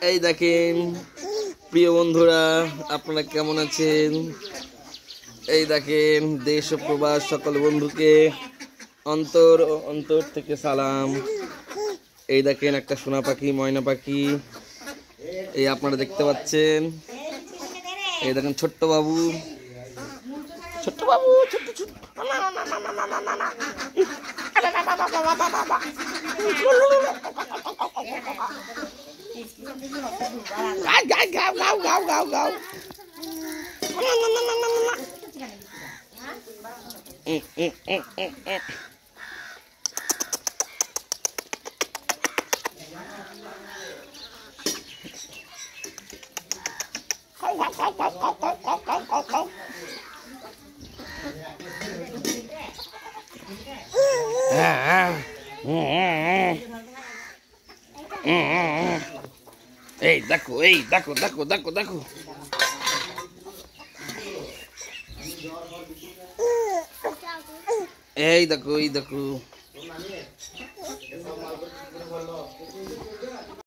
এই দেখেন প্রিয় বন্ধুরা, আপনারা কেমন আছেন? এই দেখেন দেশ ও প্রবাস সকল বন্ধুকে অন্তর অন্তর থেকে সালাম। এই দেখেন একটা সোনা পাখি, ময়না পাখি, এই আপনারা দেখতে পাচ্ছেন। এই দেখেন ছোট্ট বাবু, ছোট্ট বাবু, ছোট্ট ছোট্ট এই দেখো, এই দেখো দেখো দেখো দেখো, এই দেখো, এই দেখো।